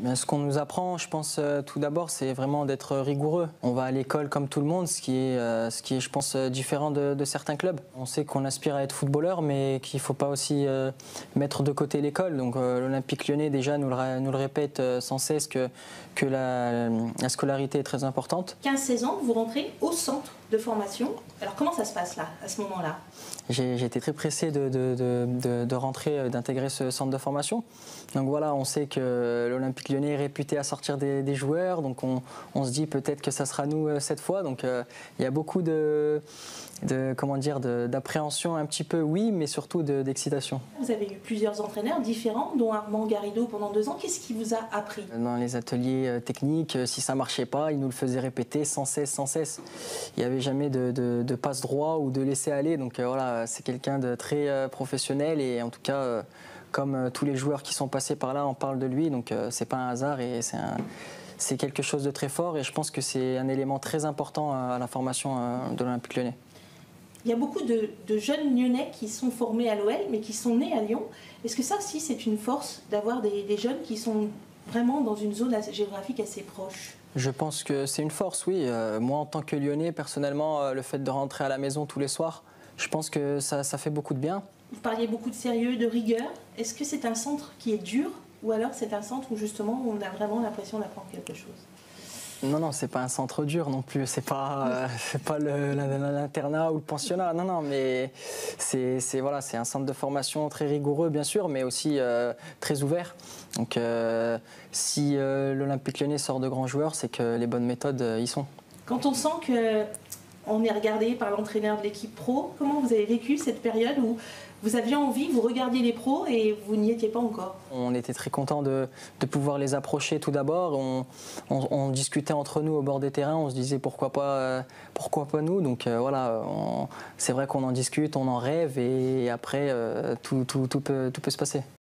Ben, ce qu'on nous apprend, je pense, tout d'abord, c'est vraiment d'être rigoureux. On va à l'école comme tout le monde, ce qui est je pense, différent de certains clubs. On sait qu'on aspire à être footballeur, mais qu'il ne faut pas aussi mettre de côté l'école. Donc l'Olympique Lyonnais, déjà, nous le répète sans cesse que la scolarité est très importante. 15-16 ans, vous rentrez au centre de formation. Alors comment ça se passe là, à ce moment-là? J'ai été très pressé de rentrer, d'intégrer ce centre de formation. Donc voilà, on sait que l'Olympique Lyonnais est réputé à sortir des joueurs, donc on se dit peut-être que ça sera nous cette fois. Donc il y a beaucoup d'appréhension un petit peu, oui, mais surtout d'excitation. Vous avez eu plusieurs entraîneurs différents, dont Armand Garrido pendant 2 ans. Qu'est-ce qui vous a appris? Dans les ateliers techniques, si ça ne marchait pas, ils nous le faisaient répéter sans cesse. Il n'y avait jamais de passe droit ou de laisser aller. Donc voilà, c'est quelqu'un de très professionnel et en tout cas, comme tous les joueurs qui sont passés par là, on parle de lui. Donc c'est pas un hasard et c'est quelque chose de très fort. Et je pense que c'est un élément très important à la formation de l'Olympique Lyonnais. Il y a beaucoup de jeunes Lyonnais qui sont formés à l'OL, mais qui sont nés à Lyon. Est-ce que ça aussi, c'est une force d'avoir des jeunes qui sont vraiment dans une zone géographique assez proche? Je pense que c'est une force, oui. Moi, en tant que Lyonnais, personnellement, le fait de rentrer à la maison tous les soirs, je pense que ça fait beaucoup de bien. Vous parliez beaucoup de sérieux, de rigueur. Est-ce que c'est un centre qui est dur ou alors c'est un centre où justement on a vraiment l'impression d'apprendre quelque chose? Non, c'est pas un centre dur non plus. C'est pas l'internat ou le pensionnat. Non, mais c'est un centre de formation très rigoureux, bien sûr, mais aussi très ouvert. Donc, si l'Olympique Lyonnais sort de grands joueurs, c'est que les bonnes méthodes y sont. Quand on sent qu'on est regardé par l'entraîneur de l'équipe pro, comment vous avez vécu cette période où vous aviez envie, vous regardiez les pros et vous n'y étiez pas encore? On était très contents de pouvoir les approcher tout d'abord. On discutait entre nous au bord des terrains, on se disait pourquoi pas nous. Donc voilà, c'est vrai qu'on en discute, on en rêve et après tout peut se passer.